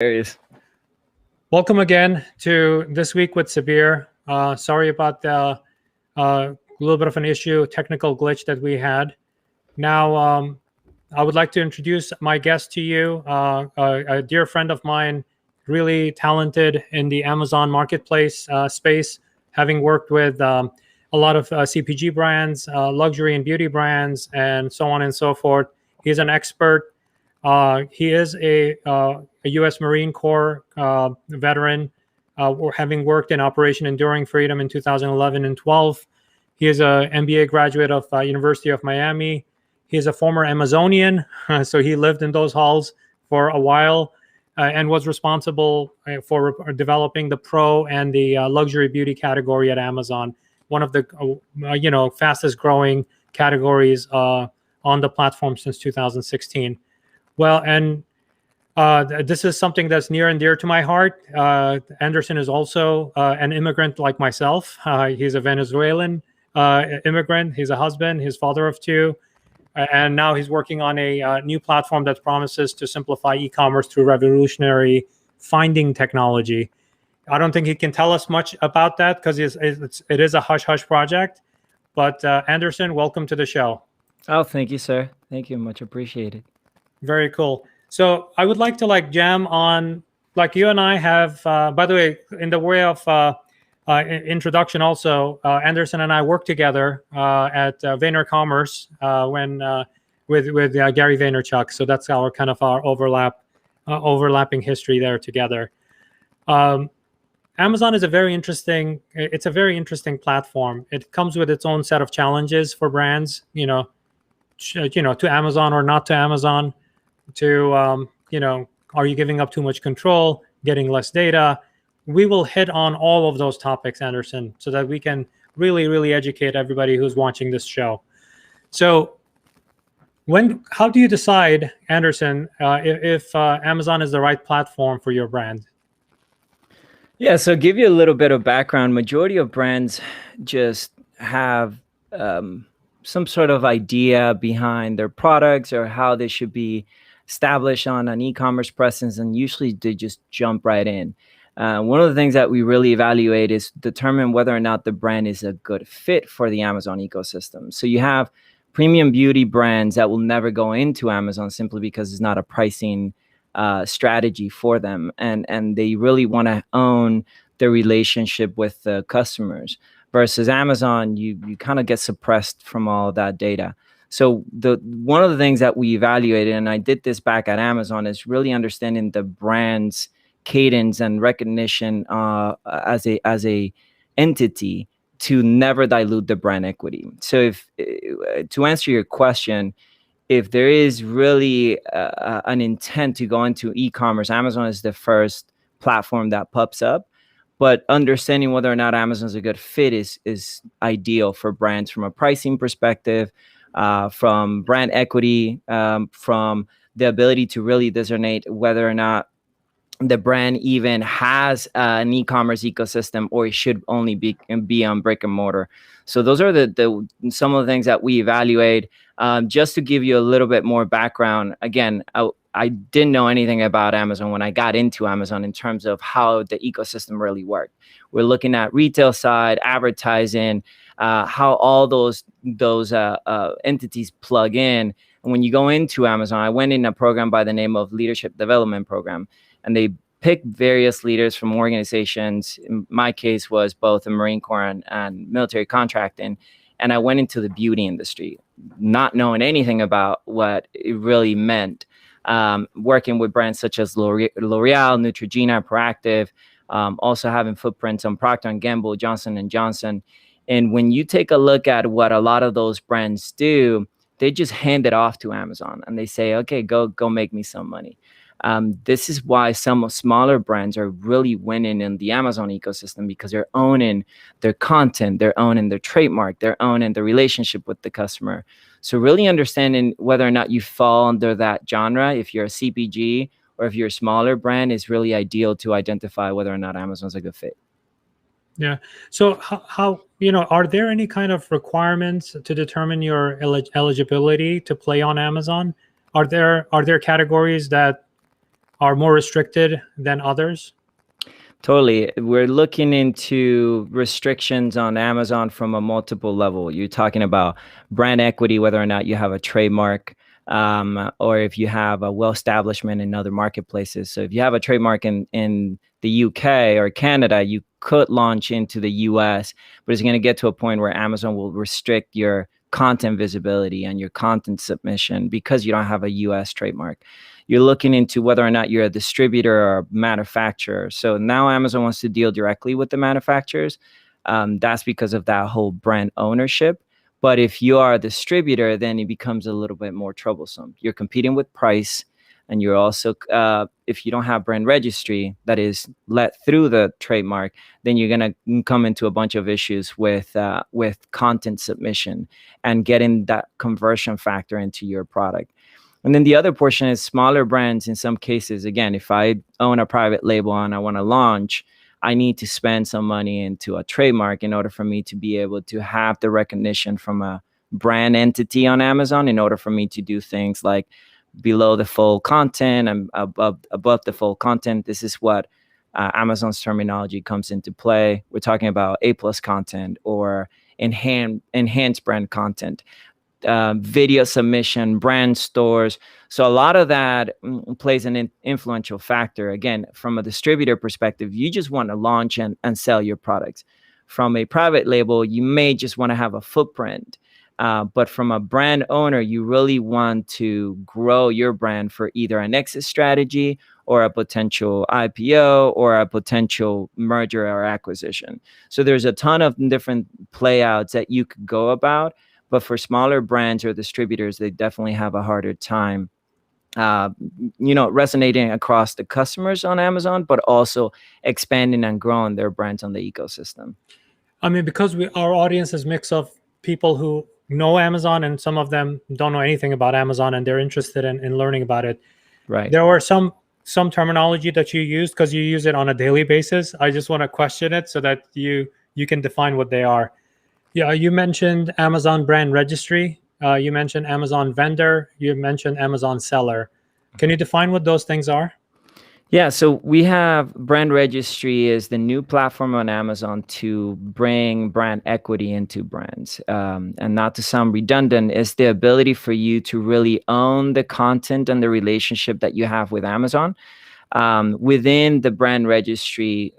There he is. Welcome again to This Week with Sabir. Sorry about the little bit of an issue, technical glitch that we had. Now, I would like to introduce my guest to you, a dear friend of mine, really talented in the Amazon marketplace space, having worked with a lot of CPG brands, luxury and beauty brands, and so on and so forth. He's an expert. He is a U.S. Marine Corps veteran, having worked in Operation Enduring Freedom in 2011 and 12. He is an MBA graduate of University of Miami. He is a former Amazonian, so he lived in those halls for a while and was responsible for developing the pro and the luxury beauty category at Amazon, one of the fastest growing categories on the platform since 2016. Well, and this is something that's near and dear to my heart. Anderson is also an immigrant like myself. He's a Venezuelan immigrant. He's a husband. He's father of two. And now he's working on a new platform that promises to simplify e-commerce through revolutionary finding technology. I don't think he can tell us much about that because it is a hush-hush project. But Anderson, welcome to the show. Oh, thank you, sir. Thank you. Much appreciated. Very cool. So I would like to jam on, you and I have, by the way, in the way of introduction also, Anderson and I worked together at VaynerCommerce with Gary Vaynerchuk. So that's our kind of our overlapping history there together. Amazon is a very interesting platform. It comes with its own set of challenges for brands, to Amazon or not to Amazon. Are you giving up too much control, getting less data? We will hit on all of those topics, Anderson, so that we can really, really educate everybody who's watching this show. So how do you decide, Anderson, if Amazon is the right platform for your brand? Yeah, so give you a little bit of background. Majority of brands just have some sort of idea behind their products or how they should be established on an e-commerce presence, and usually they just jump right in. One of the things that we really evaluate is determine whether or not the brand is a good fit for the Amazon ecosystem. So you have premium beauty brands that will never go into Amazon simply because it's not a pricing strategy for them, and they really want to own the relationship with the customers. Versus Amazon, you kind of get suppressed from all of that data. So one of the things that we evaluated, and I did this back at Amazon, is really understanding the brand's cadence and recognition as a entity to never dilute the brand equity. So to answer your question, if there is really an intent to go into e-commerce, Amazon is the first platform that pops up. But understanding whether or not Amazon is a good fit is ideal for brands from a pricing perspective, from brand equity, from the ability to really discern whether or not the brand even has an e-commerce ecosystem or it should only be on brick and mortar. So those are some of the things that we evaluate. Just to give you a little bit more background, again, I didn't know anything about Amazon when I got into Amazon in terms of how the ecosystem really worked. We're looking at retail side, advertising, how all those entities plug in. And when you go into Amazon, I went in a program by the name of Leadership Development Program, and they picked various leaders from organizations. In my case was both the Marine Corps and military contracting. And I went into the beauty industry, not knowing anything about what it really meant. Working with brands such as L'Oreal, Neutrogena, Proactive, also having footprints on Procter & Gamble, Johnson & Johnson. And when you take a look at what a lot of those brands do, they just hand it off to Amazon and they say, okay, go make me some money. This is why some smaller brands are really winning in the Amazon ecosystem, because they're owning their content, they're owning their trademark, they're owning the relationship with the customer. So really understanding whether or not you fall under that genre, if you're a CPG or if you're a smaller brand, is really ideal to identify whether or not Amazon's a good fit. Yeah. So how are there any kind of requirements to determine your eligibility to play on Amazon? Are there categories that are more restricted than others? Totally. We're looking into restrictions on Amazon from a multiple level. You're talking about brand equity, whether or not you have a trademark, or if you have a well-establishment in other marketplaces. So if you have a trademark in the UK or Canada, you could launch into the US, but it's going to get to a point where Amazon will restrict your content visibility and your content submission because you don't have a US trademark. You're looking into whether or not you're a distributor or a manufacturer. So now Amazon wants to deal directly with the manufacturers. That's because of that whole brand ownership. But if you are a distributor, then it becomes a little bit more troublesome. You're competing with price, and you're also, if you don't have brand registry that is let through the trademark, then you're going to come into a bunch of issues with content submission and getting that conversion factor into your product. And then the other portion is smaller brands. In some cases, again, if I own a private label and I want to launch, I need to spend some money into a trademark in order for me to be able to have the recognition from a brand entity on Amazon, in order for me to do things like below the fold content and above the fold content. This is what Amazon's terminology comes into play. We're talking about A+ content or enhanced brand content. Video submission, brand stores. So a lot of that plays an influential factor. Again, from a distributor perspective, you just want to launch and sell your products. From a private label, you may just want to have a footprint. But from a brand owner, you really want to grow your brand for either an exit strategy or a potential IPO or a potential merger or acquisition. So there's a ton of different playouts that you could go about. But for smaller brands or distributors, they definitely have a harder time, resonating across the customers on Amazon, but also expanding and growing their brands on the ecosystem. I mean, because our audience is a mix of people who know Amazon and some of them don't know anything about Amazon and they're interested in learning about it. Right. There were some terminology that you used because you use it on a daily basis. I just want to question it so that you can define what they are. Yeah, you mentioned Amazon brand registry. You mentioned Amazon vendor. You mentioned Amazon seller. Can you define what those things are? Yeah, so we have brand registry is the new platform on Amazon to bring brand equity into brands. And not to sound redundant, it's the ability for you to really own the content and the relationship that you have with Amazon. Within the brand registry,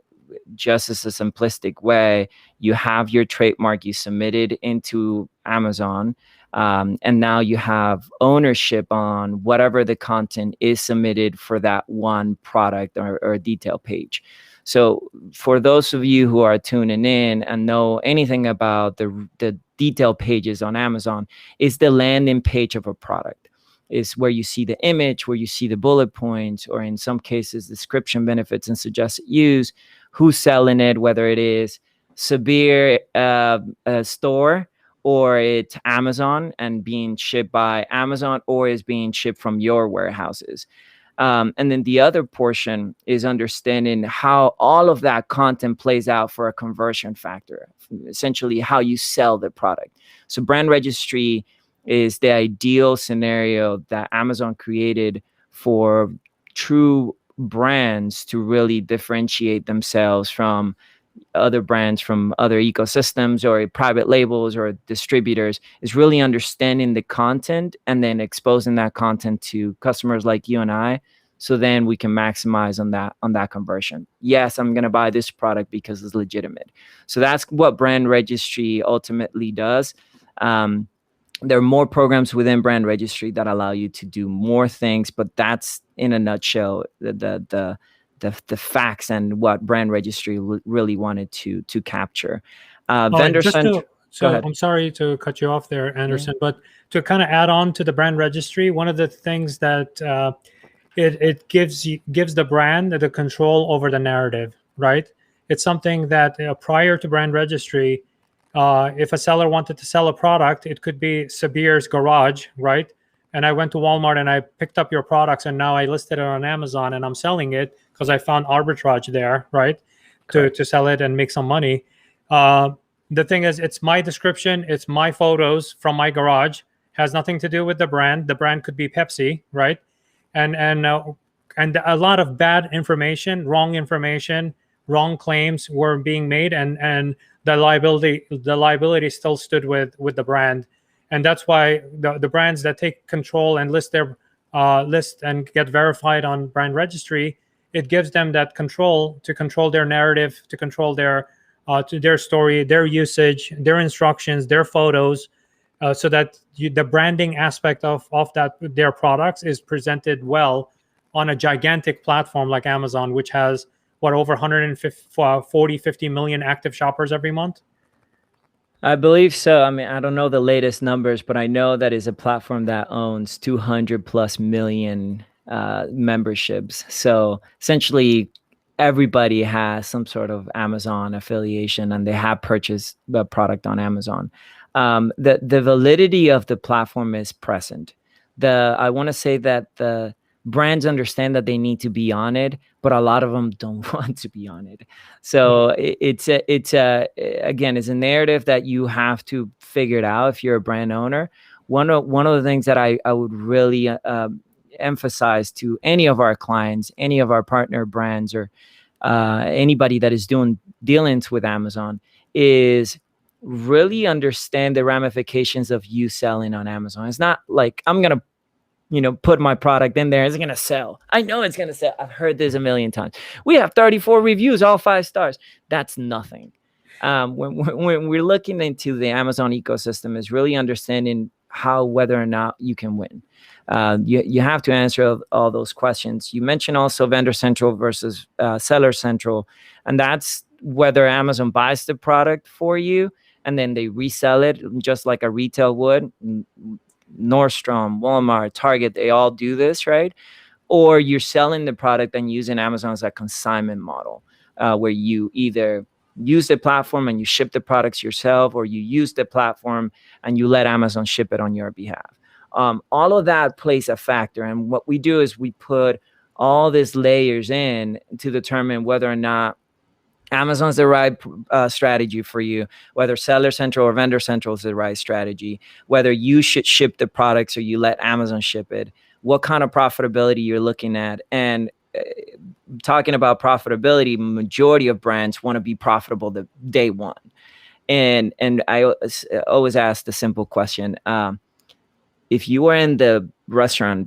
just as a simplistic way, you have your trademark, you submitted into Amazon, and now you have ownership on whatever the content is submitted for that one product or detail page. So for those of you who are tuning in and know anything about the detail pages on Amazon, is the landing page of a product. Is where you see the image, where you see the bullet points, or in some cases, description, benefits, and suggested use, who's selling it, whether it is Sabir store, or it's Amazon and being shipped by Amazon, or is being shipped from your warehouses. And then the other portion is understanding how all of that content plays out for a conversion factor, essentially how you sell the product. So brand registry is the ideal scenario that Amazon created for true brands to really differentiate themselves from other brands, from other ecosystems or private labels or distributors, is really understanding the content and then exposing that content to customers like you and I. So then we can maximize on that conversion. Yes, I'm going to buy this product because it's legitimate. So that's what brand registry ultimately does. There are more programs within brand registry that allow you to do more things, but that's in a nutshell the facts and what brand registry really wanted to capture. Vendor center. So I'm sorry to cut you off there, Anderson, but to kind of add on to the brand registry, one of the things that it gives the brand the control over the narrative, right? It's something that prior to brand registry, if a seller wanted to sell a product, it could be Sabir's garage, right? And I went to Walmart and I picked up your products and now I listed it on Amazon and I'm selling it because I found arbitrage there, right? To sell it and make some money. The thing is, it's my description, it's my photos from my garage, has nothing to do with the brand. The brand could be Pepsi, right? And and a lot of bad information, wrong claims were being made, and the liability still stood with the brand. And that's why the brands that take control and list their list and get verified on brand registry, it gives them that control to control their narrative, to control their to their story, their usage, their instructions, their photos, so that the branding aspect of that their products is presented well on a gigantic platform like Amazon, which has what, over 50 million active shoppers every month. I believe so. I mean, I don't know the latest numbers, but I know that is a platform that owns 200 plus million memberships. So essentially, everybody has some sort of Amazon affiliation, and they have purchased the product on Amazon. The validity of the platform is present. I want to say that the brands understand that they need to be on it, but a lot of them don't want to be on it. So it's a narrative that you have to figure it out if you're a brand owner. One of the things that I would really emphasize to any of our clients, any of our partner brands, or anybody that is doing dealings with Amazon, is really understand the ramifications of you selling on Amazon. It's not like I'm gonna put my product in there. It's going to sell. I know it's going to sell. I've heard this a million times. We have 34 reviews, all 5 stars. That's nothing. When we're looking into the Amazon ecosystem, is really understanding whether or not you can win. You have to answer all those questions. You mentioned also vendor central versus seller central, and that's whether Amazon buys the product for you and then they resell it just like a retail would. Nordstrom, Walmart, Target, they all do this, right? Or you're selling the product and using Amazon as a consignment model, where you either use the platform and you ship the products yourself, or you use the platform and you let Amazon ship it on your behalf. All of that plays a factor. And what we do is we put all these layers in to determine whether or not Amazon's the right strategy for you, whether Seller Central or Vendor Central is the right strategy, whether you should ship the products or you let Amazon ship it, what kind of profitability you're looking at. And talking about profitability, majority of brands want to be profitable the day one. And I always ask the simple question, if you are in the restaurant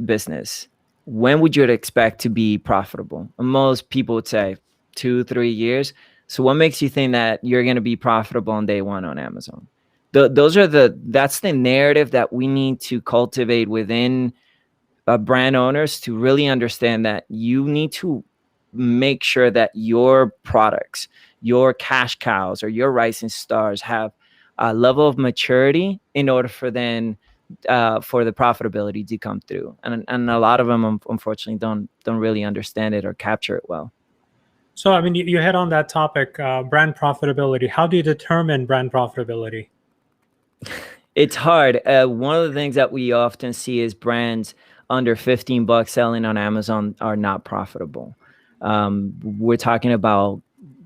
business, when would you expect to be profitable? And most people would say 2-3 years. So what makes you think that you're going to be profitable on day one on Amazon? That's the narrative that we need to cultivate within brand owners, to really understand that you need to make sure that your products, your cash cows or your rising stars, have a level of maturity in order for the profitability to come through. And a lot of them unfortunately don't really understand it or capture it well. So, I mean, you hit on that topic, brand profitability. How do you determine brand profitability? It's hard. One of the things that we often see is brands under $15 selling on Amazon are not profitable. We're talking about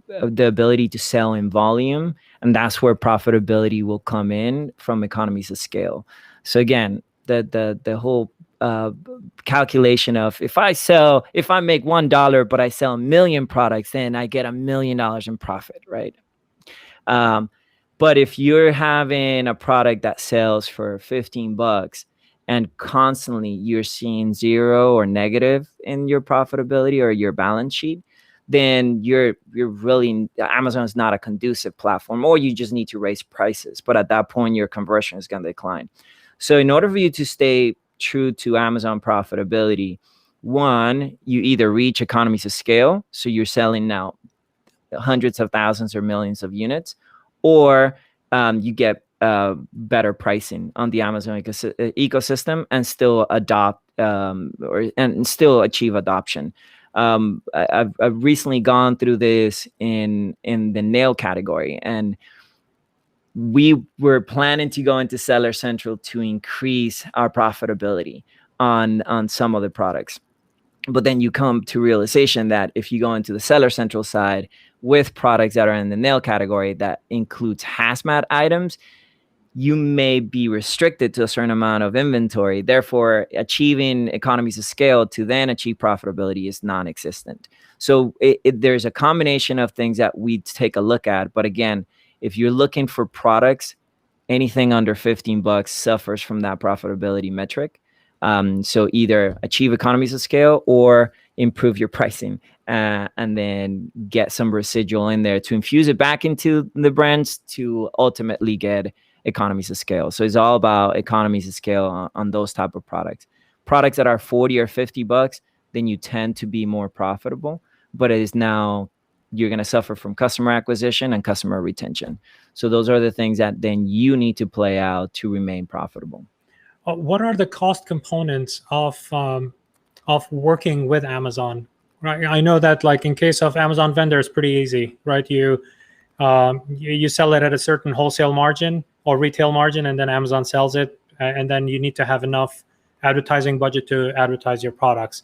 the ability to sell in volume, and that's where profitability will come in from economies of scale. So again, the whole calculation of if I make $1, but I sell 1 million products, then I get $1 million in profit, right? But if you're having a product that sells for $15 and constantly you're seeing zero or negative in your profitability or your balance sheet, then you're really, Amazon is not a conducive platform, or you just need to raise prices. But at that point, your conversion is going to decline. So in order for you to stay true to Amazon profitability, one, you either reach economies of scale, so you're selling now hundreds of thousands or millions of units, or you get better pricing on the Amazon ecosystem and still still achieve adoption. I've recently gone through this in the nail category, and we were planning to go into Seller Central to increase our profitability on some of the products. But then you come to realization that if you go into the Seller Central side with products that are in the nail category that includes hazmat items, you may be restricted to a certain amount of inventory. Therefore, achieving economies of scale to then achieve profitability is non-existent. So there's a combination of things that we take a look at. But again, if you're looking for products, anything under $15 suffers from that profitability metric. So either achieve economies of scale or improve your pricing, and then get some residual in there to infuse it back into the brands to ultimately get economies of scale. So it's all about economies of scale on those type of products. Products that are 40 or $50, then you tend to be more profitable, but it is now you're going to suffer from customer acquisition and customer retention. So those are the things that then you need to play out to remain profitable. What are the cost components of working with Amazon? Right, I know that like in case of Amazon vendor, it's pretty easy, right? You sell it at a certain wholesale margin or retail margin, and then Amazon sells it, and then you need to have enough advertising budget to advertise your products.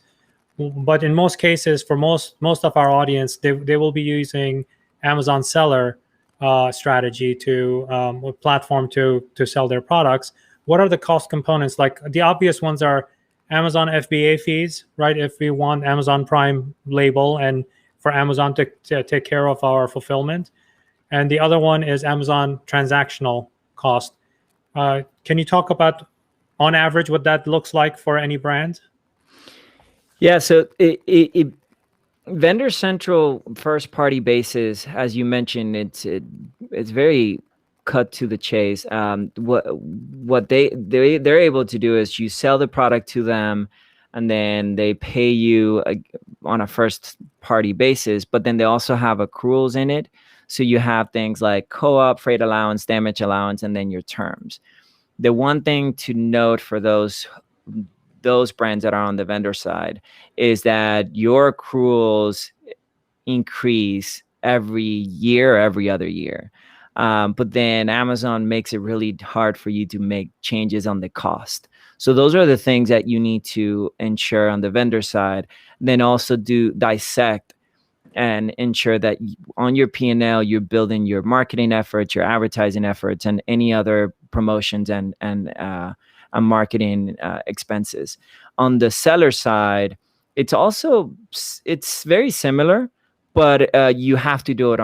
But in most cases, for most of our audience, they will be using Amazon seller strategy to platform to sell their products. What are the cost components? Like the obvious ones are Amazon FBA fees, right? If we want Amazon Prime label and for Amazon to take care of our fulfillment. And the other one is Amazon transactional cost. Can you talk about, on average, what that looks like for any brand? Yeah, so Vendor Central first party basis, as you mentioned, it's very cut to the chase. What they're able to do is you sell the product to them, and then they pay you on a first party basis, but then they also have accruals in it. So you have things like co-op, freight allowance, damage allowance, and then your terms. The one thing to note for those brands that are on the vendor side is that your accruals increase every year, every other year. But then Amazon makes it really hard for you to make changes on the cost. So those are the things that you need to ensure on the vendor side. Then also do dissect and ensure that on your P&L, you're building your marketing efforts, your advertising efforts, and any other promotions and marketing expenses. On the seller side, it's very similar, but you have to do it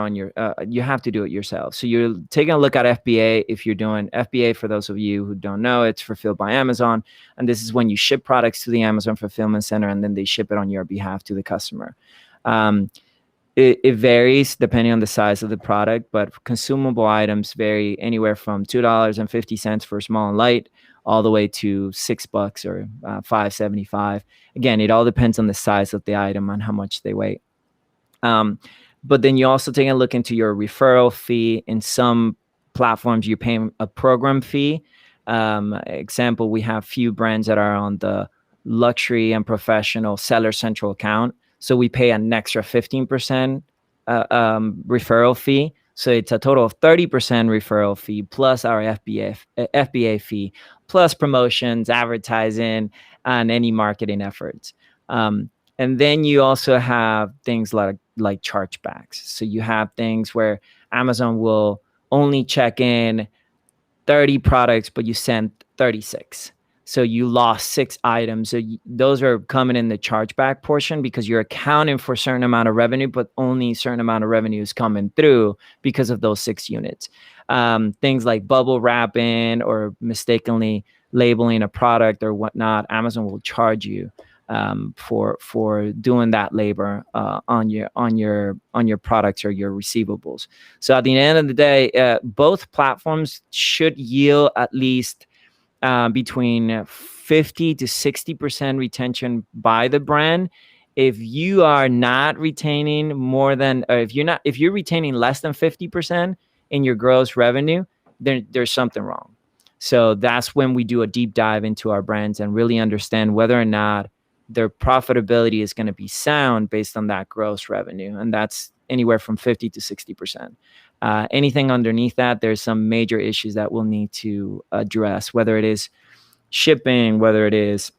you have to do it yourself. So you're taking a look at FBA. If you're doing FBA, for those of you who don't know, it's fulfilled by Amazon, and this is when you ship products to the Amazon fulfillment center, and then they ship it on your behalf to the customer. It varies depending on the size of the product, but consumable items vary anywhere from $2.50 for small and light, all the way to $6 or $5.75. Again, it all depends on the size of the item and how much they weigh. But then you also take a look into your referral fee. In some platforms, you pay a program fee. Example, we have few brands that are on the luxury and professional Seller Central account. So we pay an extra 15% referral fee. So it's a total of 30% referral fee plus our FBA fee, plus promotions, advertising, and any marketing efforts. And then you also have things like chargebacks. So you have things where Amazon will only check in 30 products, but you sent 36. So you lost 6 items. So those are coming in the chargeback portion because you're accounting for a certain amount of revenue, but only a certain amount of revenue is coming through because of those 6 units. Things like bubble wrapping or mistakenly labeling a product or whatnot, Amazon will charge you for doing that labor on your products or your receivables. So at the end of the day, both platforms should yield at least between 50 to 60% retention by the brand. If you are not retaining more than, or if you're retaining less than 50% in your gross revenue, then there's something wrong. So that's when we do a deep dive into our brands and really understand whether or not their profitability is going to be sound based on that gross revenue. And that's anywhere from 50 to 60%. Anything underneath that, there's some major issues that we'll need to address, whether it is shipping, whether it is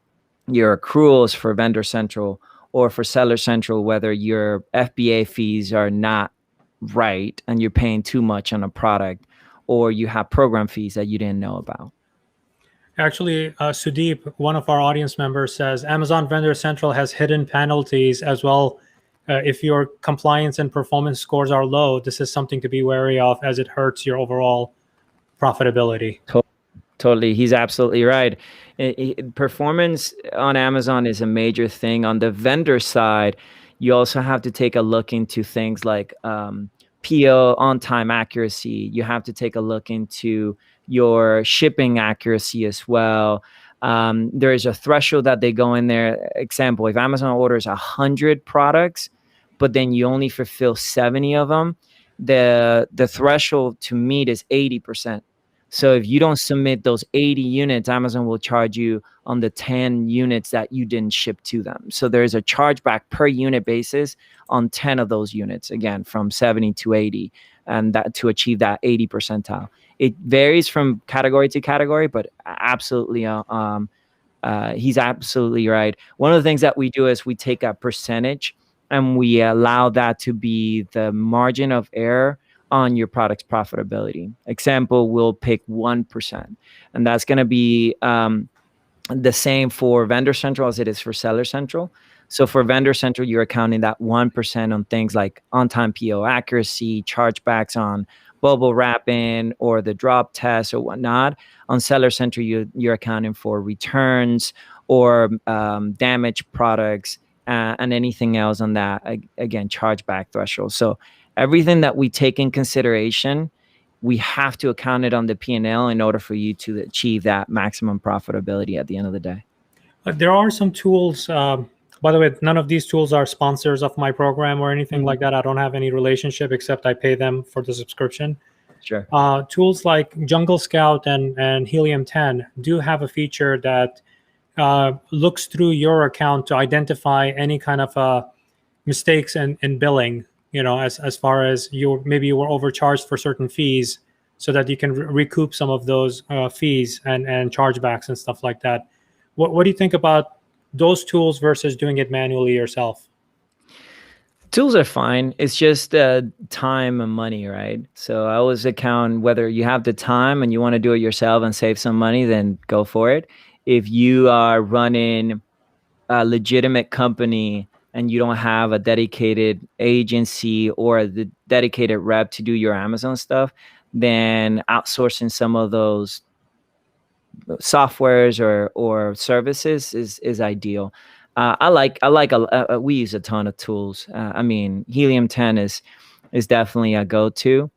your accruals for Vendor Central or for Seller Central, whether your FBA fees are not right and you're paying too much on a product, or you have program fees that you didn't know about. Actually, Sudeep, one of our audience members, says Amazon Vendor Central has hidden penalties as well. If your compliance and performance scores are low, this is something to be wary of as it hurts your overall profitability. Totally. He's absolutely right. Performance on Amazon is a major thing. On the vendor side, you also have to take a look into things like PO on-time accuracy. You have to take a look into your shipping accuracy as well. There is a threshold that they go in there. Example, if Amazon orders 100 products, but then you only fulfill 70 of them, the threshold to meet is 80%. So if you don't submit those 80 units, Amazon will charge you on the 10 units that you didn't ship to them. So there's a chargeback per unit basis on 10 of those units, again, from 70 to 80, and that to achieve that 80 percentile. It varies from category to category, but absolutely, he's absolutely right. One of the things that we do is we take a percentage and we allow that to be the margin of error on your product's profitability. Example, we'll pick 1%, and that's going to be the same for Vendor Central as it is for Seller Central. So for Vendor Central, you're accounting that 1% on things like on-time PO accuracy, chargebacks on bubble wrapping or the drop test or whatnot. On Seller Central, you're accounting for returns or damaged products and anything else on that, again, chargeback threshold. So everything that we take in consideration, we have to account it on the P&L in order for you to achieve that maximum profitability at the end of the day. There are some tools. By the way, none of these tools are sponsors of my program or anything like that. I don't have any relationship except I pay them for the subscription. Sure. Tools like Jungle Scout and Helium 10 do have a feature that looks through your account to identify any kind of mistakes in billing. You know, as far as maybe you were overcharged for certain fees, so that you can recoup some of those fees and chargebacks and stuff like that. What do you think about those tools versus doing it manually yourself? Tools are fine. It's just time and money, right? So I always account whether you have the time and you want to do it yourself and save some money, then go for it. If you are running a legitimate company and you don't have a dedicated agency or the dedicated rep to do your Amazon stuff, then outsourcing some of those softwares or services is ideal. We use a ton of tools. I mean, Helium 10 is definitely a go-to,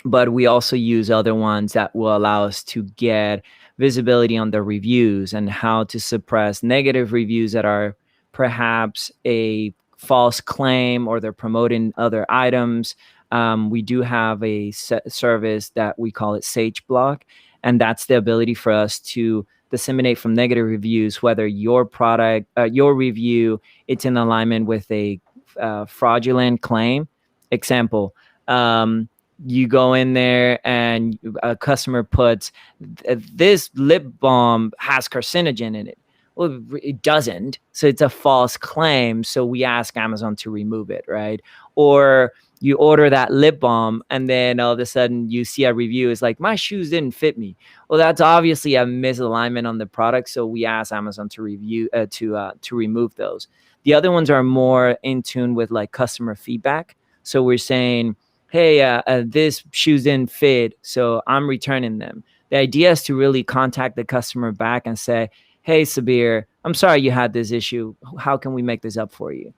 but we also use other ones that will allow us to get visibility on the reviews and how to suppress negative reviews that are perhaps a false claim or they're promoting other items. We do have a service that we call it Sage Block, and that's the ability for us to disseminate from negative reviews whether your product, your review, it's in alignment with a fraudulent claim. Example, you go in there and a customer puts, this lip balm has carcinogen in it. Well, it doesn't. So it's a false claim. So we ask Amazon to remove it, right? Or you order that lip balm and then all of a sudden you see a review. It's like, my shoes didn't fit me. Well, that's obviously a misalignment on the product. So we ask Amazon to remove those. The other ones are more in tune with like customer feedback. So we're saying, hey, this shoes didn't fit, so I'm returning them. The idea is to really contact the customer back and say, hey, Sabir, I'm sorry you had this issue. How can we make this up for you?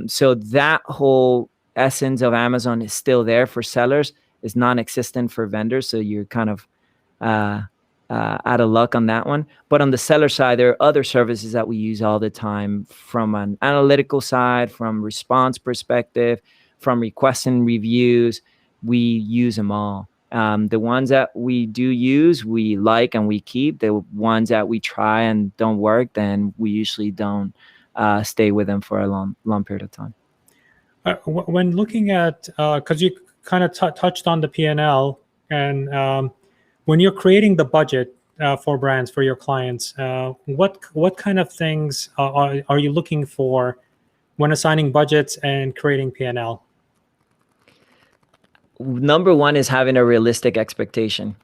So that whole essence of Amazon is still there for sellers. It's non-existent for vendors. So you're kind of out of luck on that one. But on the seller side, there are other services that we use all the time from an analytical side, from response perspective, from requesting reviews. We use them all. The ones that we do use, we like and we keep. The ones that we try and don't work, then we usually don't stay with them for a long period of time. When looking at, because you kind of touched on the P&L, and when you're creating the budget for brands, for your clients, what kind of things are you looking for when assigning budgets and creating P&L? number one is having a realistic expectation.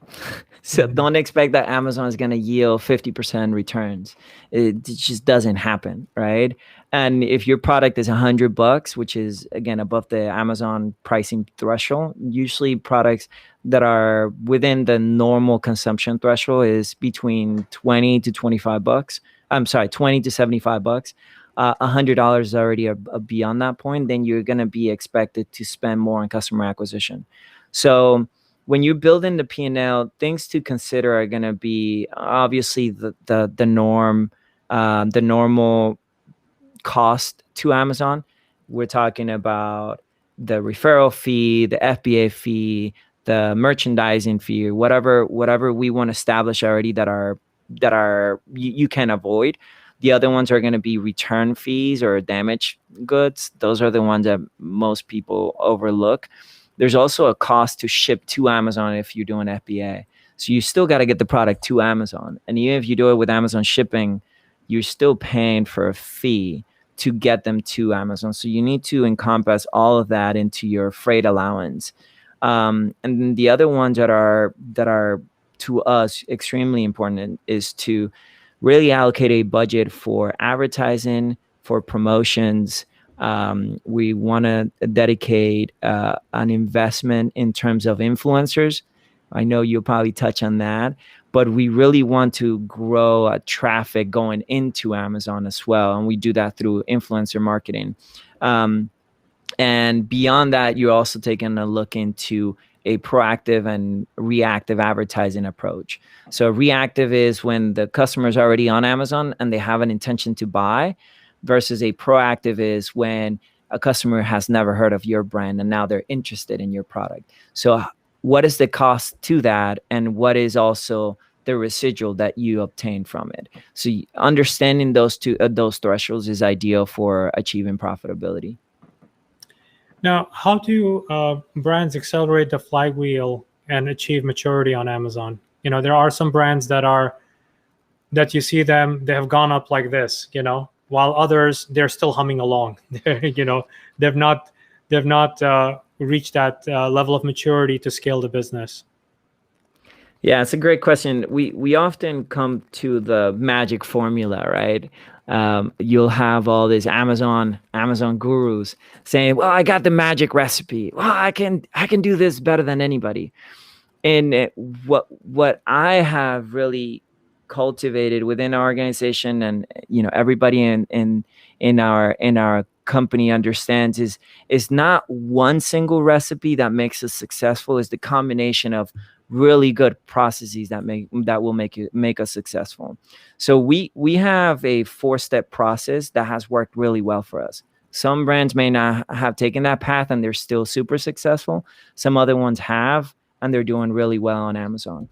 So don't expect that Amazon is going to yield 50% returns. It just doesn't happen, right? And if your product is $100, which is again above the Amazon pricing threshold, usually products that are within the normal consumption threshold is between 20 to 25 bucks. I'm sorry, 20 to 75 bucks. $100 is already beyond that point, then you're going to be expected to spend more on customer acquisition. So when you're building the P&L, things to consider are going to be obviously the norm, the normal cost to Amazon. We're talking about the referral fee, the FBA fee, the merchandising fee, whatever we want to establish already that are you can avoid. The other ones are going to be return fees or damaged goods. Those are the ones that most people overlook. There's also a cost to ship to Amazon if you're doing FBA. So you still got to get the product to Amazon. And even if you do it with Amazon shipping, you're still paying for a fee to get them to Amazon. So you need to encompass all of that into your freight allowance. And then the other ones that are to us extremely important is to really allocate a budget for advertising, for promotions. We want to dedicate an investment in terms of influencers. I know you'll probably touch on that, but we really want to grow traffic going into Amazon as well. And we do that through influencer marketing. And beyond that, you're also taking a look into a proactive and reactive advertising approach. So reactive is when the customer is already on Amazon and they have an intention to buy, versus a proactive is when a customer has never heard of your brand and now they're interested in your product. So what is the cost to that, and what is also the residual that you obtain from it? So understanding those thresholds is ideal for achieving profitability. Now, how do brands accelerate the flywheel and achieve maturity on Amazon? There are some brands that you see them, they have gone up like this, while others, they're still humming along. They've not reached that level of maturity to scale the business. Yeah, it's a great question. We often come to the magic formula, right? You'll have all these Amazon gurus saying, "Well, I got the magic recipe. Well, I can do this better than anybody." And what I have really cultivated within our organization, and everybody in our company understands, is not one single recipe that makes us successful. Is the combination of really good processes that will make us successful. So we have a 4-step process that has worked really well for us. Some brands may not have taken that path and they're still super successful. Some other ones have, and they're doing really well on Amazon.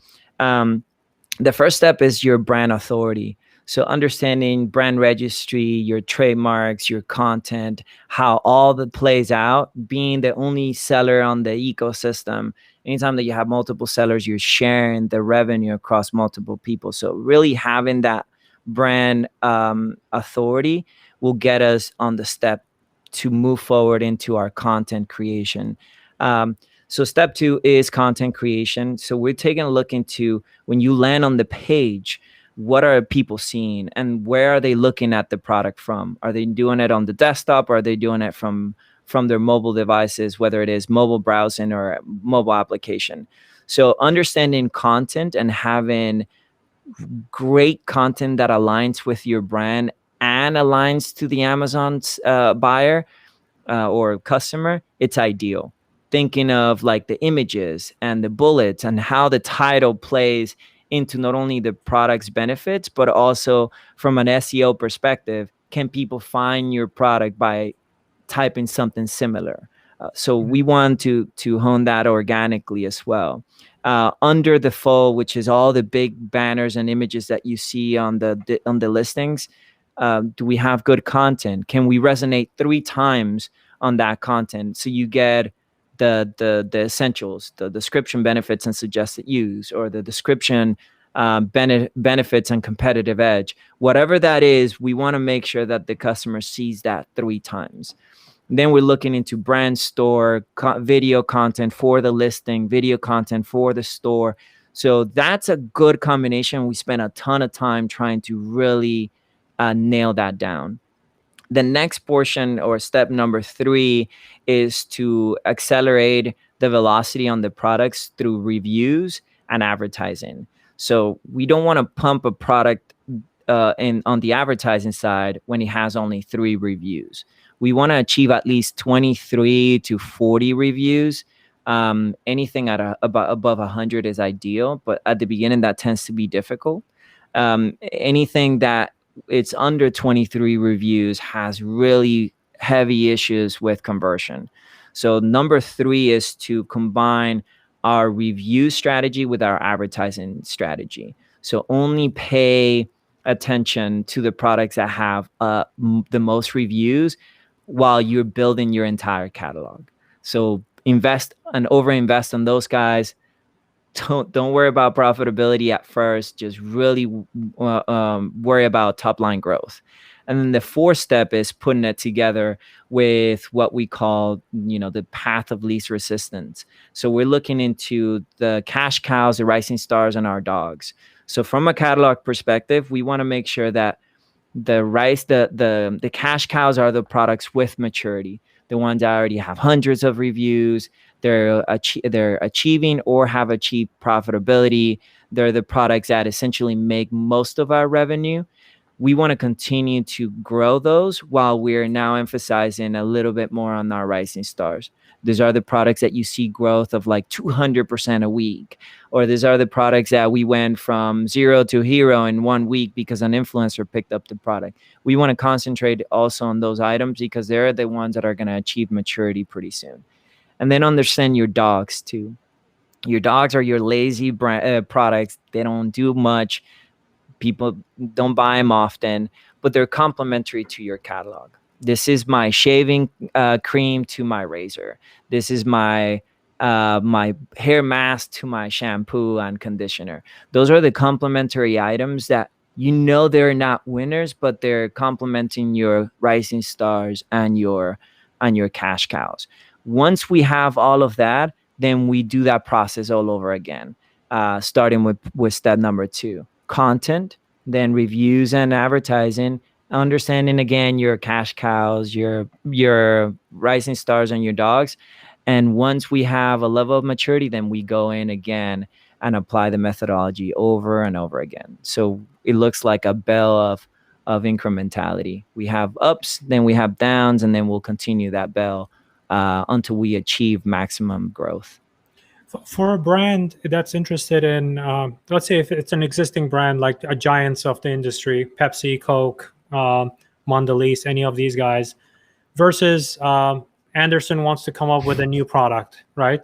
The first step is your brand authority. So understanding brand registry, your trademarks, your content, how all that plays out, being the only seller on the ecosystem. Anytime that you have multiple sellers, you're sharing the revenue across multiple people. So really having that brand authority will get us on the step to move forward into our content creation. So step 2 is content creation. So we're taking a look into, when you land on the page, what are people seeing and where are they looking at the product from? Are they doing it on the desktop, or are they doing it from their mobile devices, whether it is mobile browsing or mobile application? So understanding content and having great content that aligns with your brand and aligns to the Amazon's buyer or customer, it's ideal. Thinking of like the images and the bullets and how the title plays into not only the product's benefits, but also from an SEO perspective, can people find your product by typing something similar? So we want to hone that organically as well. Under the fold, which is all the big banners and images that you see on the listings, do we have good content? Can we resonate 3 times on that content? So you get the essentials, the description, benefits, and suggested use, or the description, benefits and competitive edge. Whatever that is, we want to make sure that the customer sees that 3 times. Then we're looking into brand store, video content for the listing, video content for the store. So that's a good combination. We spent a ton of time trying to really nail that down. The next portion, or step number 3, is to accelerate the velocity on the products through reviews and advertising. So we don't want to pump a product on the advertising side when it has only 3 reviews. We want to achieve at least 23 to 40 reviews. Anything at above 100 is ideal, but at the beginning that tends to be difficult. Anything that it's under 23 reviews has really heavy issues with conversion. So number 3 is to combine our review strategy with our advertising strategy. So only pay attention to the products that have the most reviews while you're building your entire catalog. So invest and overinvest on those guys. Don't worry about profitability at first. Just really worry about top line growth. And then the 4th step is putting it together with what we call, the path of least resistance. So we're looking into the cash cows, the rising stars, and our dogs. So from a catalog perspective, we want to make sure that the cash cows are the products with maturity, the ones that already have hundreds of reviews. They're achieving or have achieved profitability. They're the products that essentially make most of our revenue. We want to continue to grow those while we're now emphasizing a little bit more on our rising stars. These are the products that you see growth of like 200% a week, or these are the products that we went from 0 to hero in 1 week because an influencer picked up the product. We want to concentrate also on those items because they're the ones that are going to achieve maturity pretty soon. And then understand your dogs too. Your dogs are your lazy products. They don't do much. People don't buy them often, but they're complementary to your catalog. This is my shaving cream to my razor. This is my hair mask to my shampoo and conditioner. Those are the complementary items that they're not winners, but they're complementing your rising stars and your cash cows. Once we have all of that, then we do that process all over again, starting with step number 2, content, then reviews and advertising, understanding again your cash cows, your rising stars, and your dogs. And once we have a level of maturity, then we go in again and apply the methodology over and over again. So it looks like a bell of incrementality. We have ups, then we have downs, and then we'll continue that bell until we achieve maximum growth. For a brand that's interested in, let's say if it's an existing brand like a giants of the industry, Pepsi, Coke, Mondelez, any of these guys, versus Anderson wants to come up with a new product, right?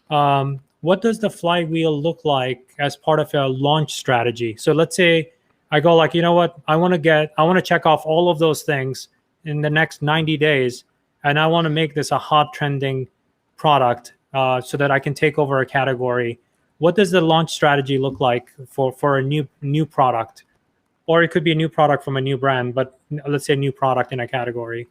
What does the flywheel look like as part of a launch strategy? So let's say I go like, you know what, I want to check off all of those things in the next 90 days, and I want to make this a hot trending product so that I can take over a category. What does the launch strategy look like for a new product? Or it could be a new product from a new brand, but let's say a new product in a category.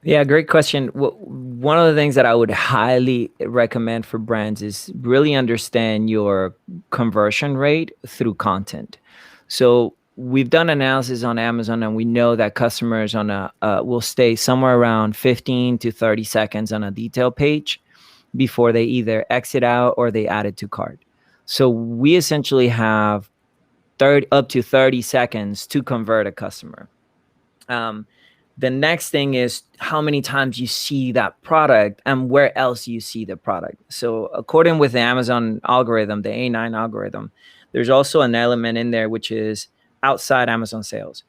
Yeah, great question. One of the things that I would highly recommend for brands is really understand your conversion rate through content. So we've done analysis on Amazon, and we know that customers will stay somewhere around 15 to 30 seconds on a detail page before they either exit out or they add it to cart. So we essentially have up to 30 seconds to convert a customer. The next thing is how many times you see that product and where else you see the product. So according with the Amazon algorithm, the A9 algorithm, there's also an element in there which is outside Amazon sales.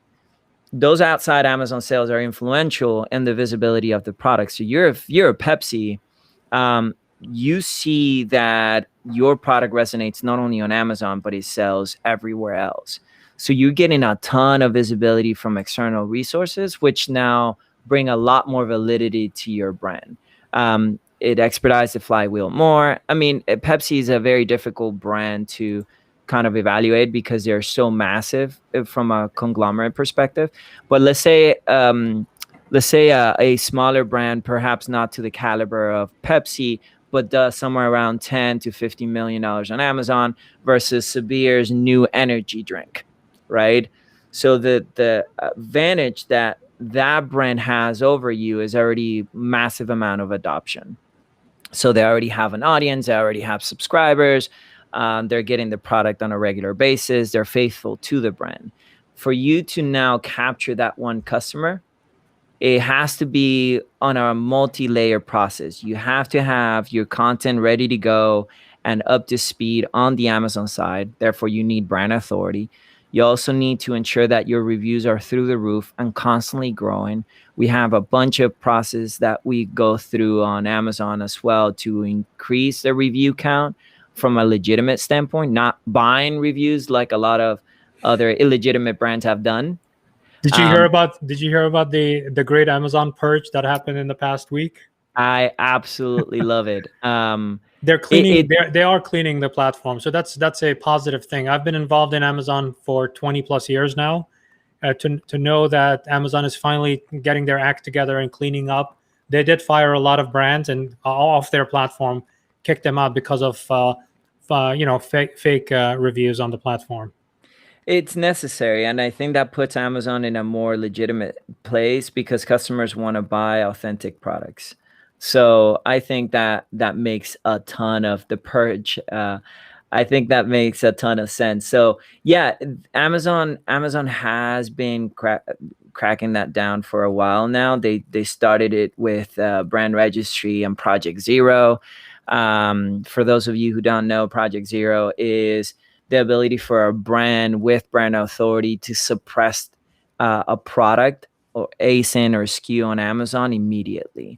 Those outside Amazon sales are influential in the visibility of the product. So you're a Pepsi, you see that your product resonates not only on Amazon, but it sells everywhere else. So you're getting a ton of visibility from external resources, which now bring a lot more validity to your brand. It expedites the flywheel more. I mean, Pepsi is a very difficult brand to kind of evaluate because they're so massive from a conglomerate perspective. But let's say let's say a smaller brand, perhaps not to the caliber of Pepsi, but does somewhere around 10 to $50 million on Amazon versus Sabir's new energy drink, right? So the advantage that that brand has over you is already massive amount of adoption. So they already have an audience, they already have subscribers, they're getting the product on a regular basis, they're faithful to the brand. For you to now capture that one customer, it has to be on a multi-layer process. You have to have your content ready to go and up to speed on the Amazon side. Therefore, you need brand authority. You also need to ensure that your reviews are through the roof and constantly growing. We have a bunch of processes that we go through on Amazon as well to increase the review count from a legitimate standpoint, not buying reviews like a lot of other illegitimate brands have done. Did you hear about the great Amazon purge that happened in the past week? I absolutely love it. They're cleaning. They are cleaning the platform, so that's a positive thing. I've been involved in Amazon for 20 plus years now. To know that Amazon is finally getting their act together and cleaning up. They did fire a lot of brands and off their platform, kicked them out because of fake reviews on the platform. It's necessary, and I think that puts Amazon in a more legitimate place because customers want to buy authentic products. So I think that that makes a ton of the purge. I think that makes a ton of sense. So yeah, Amazon has been cracking that down for a while now. They started it with Brand Registry and Project Zero. For those of you who don't know, Project Zero is the ability for a brand with brand authority to suppress a product or ASIN or SKU on Amazon immediately.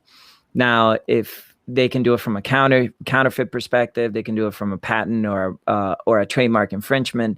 Now, if they can do it from a counterfeit perspective, they can do it from a patent or a trademark infringement,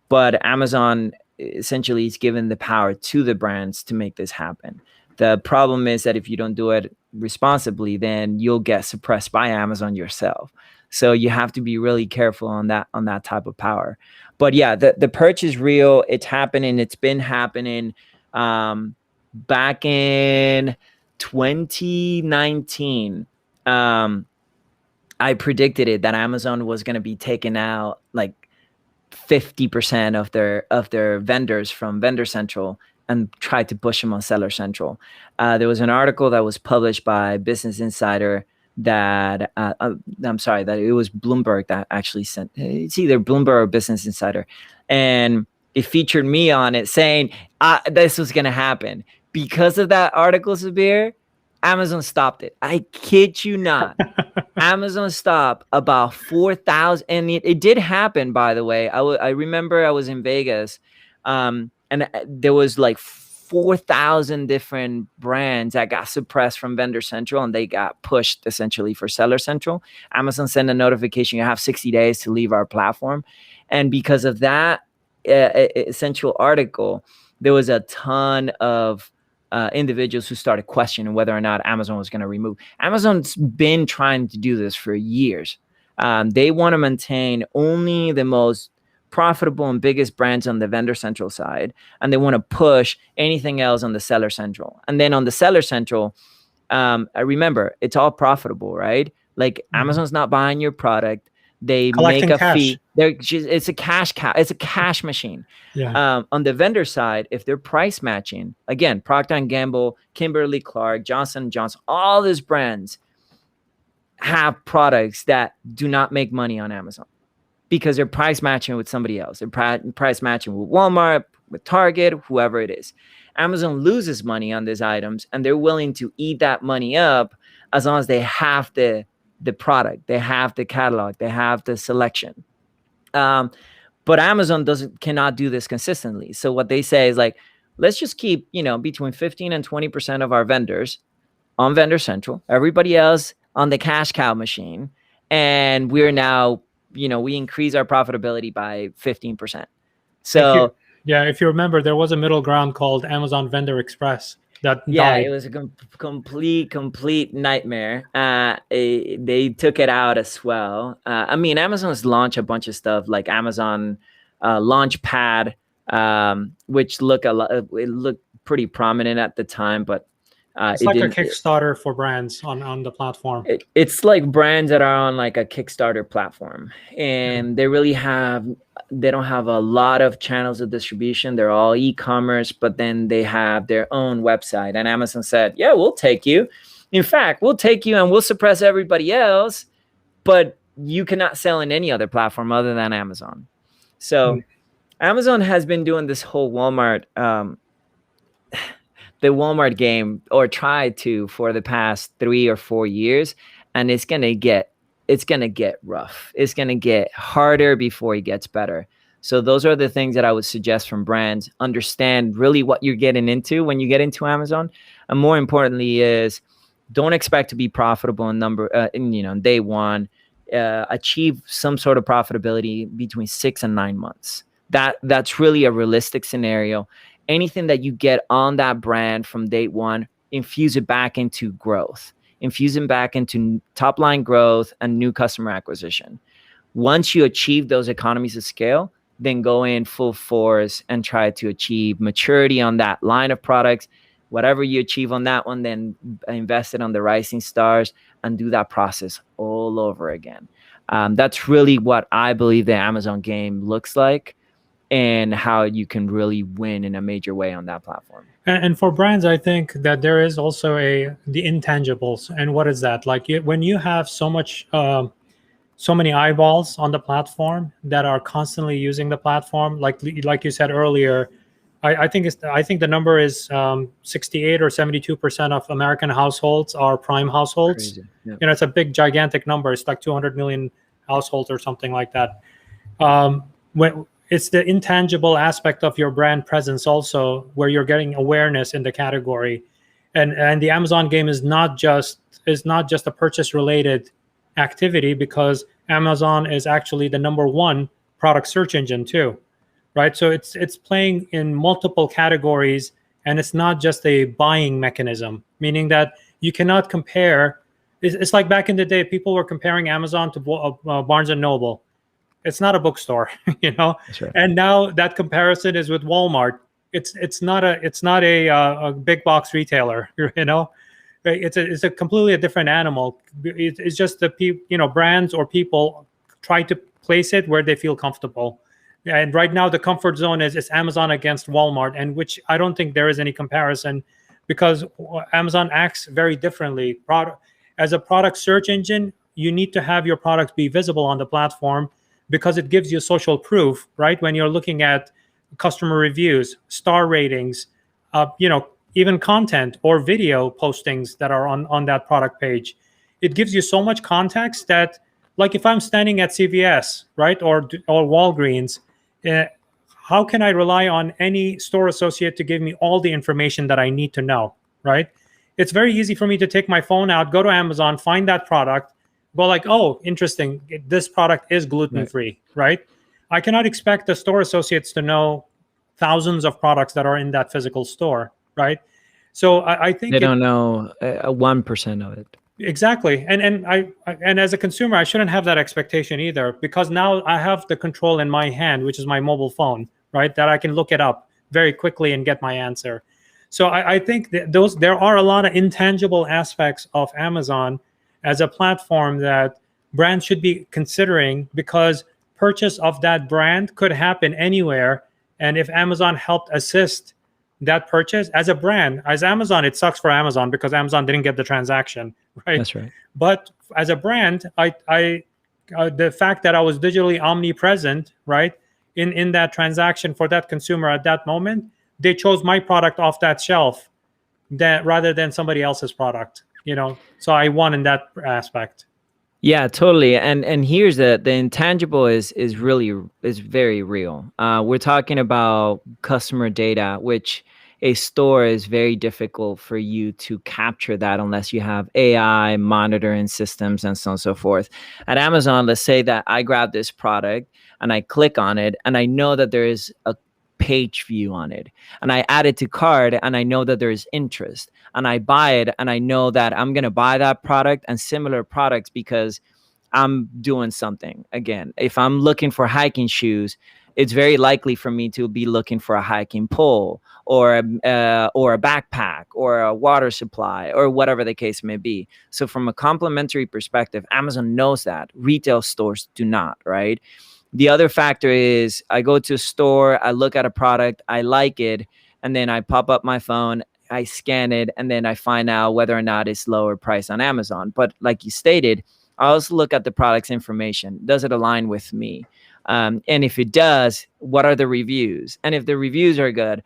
but Amazon essentially is given the power to the brands to make this happen. The problem is that if you don't do it responsibly, then you'll get suppressed by Amazon yourself. So you have to be really careful on that type of power. But yeah, the purge is real. It's happening. It's been happening. Back in 2019, I predicted it that Amazon was going to be taking out like 50% of their vendors from Vendor Central and tried to push them on Seller Central. There was an article that was published by Business Insider that I'm sorry, that it was Bloomberg that actually sent. It's either Bloomberg or Business Insider, and it featured me on it saying this was going to happen. Because of that article, Sabir, Amazon stopped it. I kid you not. Amazon stopped about 4,000, and it did happen, by the way. I remember I was in Vegas, and there was like 4,000 different brands that got suppressed from Vendor Central, and they got pushed essentially for Seller Central. Amazon sent a notification, you have 60 days to leave our platform. And because of that essential article, there was a ton of individuals who started questioning whether or not Amazon was going to remove. Amazon's been trying to do this for years. They want to maintain only the most profitable and biggest brands on the Vendor Central side, and they want to push anything else on the Seller Central. And then on the Seller Central, I remember it's all profitable, right? Like Amazon's not buying your product. They Collecting make a cash. fee. It's a cash cow. It's a cash machine. Yeah. On the vendor side, if they're price matching, again, Procter & Gamble, Kimberly-Clark, Johnson & Johnson, all these brands have products that do not make money on Amazon because they're price matching with somebody else. They're price matching with Walmart, with Target, whoever it is. Amazon loses money on these items, and they're willing to eat that money up as long as they have the product, they have the catalog, they have the selection. But Amazon cannot do this consistently. So what they say is like, let's just keep, between 15 and 20% of our vendors on Vendor Central, everybody else on the cash cow machine. And we're now, we increase our profitability by 15%. So if you remember, there was a middle ground called Amazon Vendor Express that died. It was a complete nightmare. They took it out as well. Amazon's launched a bunch of stuff like Amazon Launchpad, which it looked pretty prominent at the time, but It's It like a didn't. Kickstarter for brands on the platform. It's like brands that are on like a Kickstarter platform, Yeah. and they don't have a lot of channels of distribution. They're all e-commerce, but then they have their own website. And Amazon said, yeah, we'll take you. In fact, we'll take you and we'll suppress everybody else, but you cannot sell in any other platform other than Amazon. So Amazon has been doing this whole the Walmart game, or tried to, for the past 3 or 4 years, and it's gonna get rough. It's gonna get harder before it gets better. So those are the things that I would suggest from brands. Understand really what you're getting into when you get into Amazon, and more importantly is don't expect to be profitable in day one. Achieve some sort of profitability between 6 and 9 months. That's really a realistic scenario. Anything that you get on that brand from day one, infuse it back into growth, infuse it back into top line growth and new customer acquisition. Once you achieve those economies of scale, then go in full force and try to achieve maturity on that line of products. Whatever you achieve on that one, then invest it on the rising stars and do that process all over again. That's really what I believe the Amazon game looks like, and how you can really win in a major way on that platform. And for brands, I think that there is also the intangibles. And what is that? Like when you have so many eyeballs on the platform that are constantly using the platform, like you said earlier, I think the number is 68 or 72% of American households are Prime households. Crazy. Yeah. It's a big, gigantic number. It's like 200 million households or something like that. It's the intangible aspect of your brand presence also, where you're getting awareness in the category, and the Amazon game is not just a purchase related activity, because Amazon is actually the number one product search engine too, right? So it's playing in multiple categories, and it's not just a buying mechanism, meaning that you cannot compare. It's like back in the day, people were comparing Amazon to Barnes and Noble. It's not a bookstore, That's right. And now that comparison is with Walmart. It's not a big box retailer, It's a completely different animal. It's just the brands or people try to place it where they feel comfortable. And right now the comfort zone is Amazon against Walmart, and which I don't think there is any comparison, because Amazon acts very differently. As a product search engine, you need to have your products be visible on the platform, because it gives you social proof, right? When you're looking at customer reviews, star ratings, even content or video postings that are on that product page. It gives you so much context that, like if I'm standing at CVS, right, or Walgreens, how can I rely on any store associate to give me all the information that I need to know, right? It's very easy for me to take my phone out, go to Amazon, find that product, go like, oh, interesting, this product is gluten-free, right? I cannot expect the store associates to know thousands of products that are in that physical store, right? So I think they don't know 1% of it. Exactly. And as a consumer, I shouldn't have that expectation either, because now I have the control in my hand, which is my mobile phone, right? That I can look it up very quickly and get my answer. So I think that there are a lot of intangible aspects of Amazon as a platform that brands should be considering, because purchase of that brand could happen anywhere. And if Amazon helped assist that purchase as a brand, as Amazon, it sucks for Amazon because Amazon didn't get the transaction, right? That's right. But as a brand, the fact that I was digitally omnipresent, right, in that transaction for that consumer at that moment, they chose my product off that shelf rather than somebody else's product. So I won in that aspect. Yeah, totally. And here's the intangible is very real. We're talking about customer data, which a store is very difficult for you to capture that unless you have AI monitoring systems and so on and so forth. At Amazon, let's say that I grab this product and I click on it and I know that there is a page view on it, and I add it to cart and I know that there is interest, and I buy it and I know that I'm going to buy that product and similar products because I'm doing something. Again, if I'm looking for hiking shoes, it's very likely for me to be looking for a hiking pole or a backpack or a water supply or whatever the case may be. So from a complementary perspective, Amazon knows that. Retail stores do not, right? The other factor is I go to a store, I look at a product, I like it, and then I pop up my phone, I scan it, and then I find out whether or not it's lower price on Amazon. But like you stated, I also look at the product's information. Does it align with me? And if it does, what are the reviews? And if the reviews are good,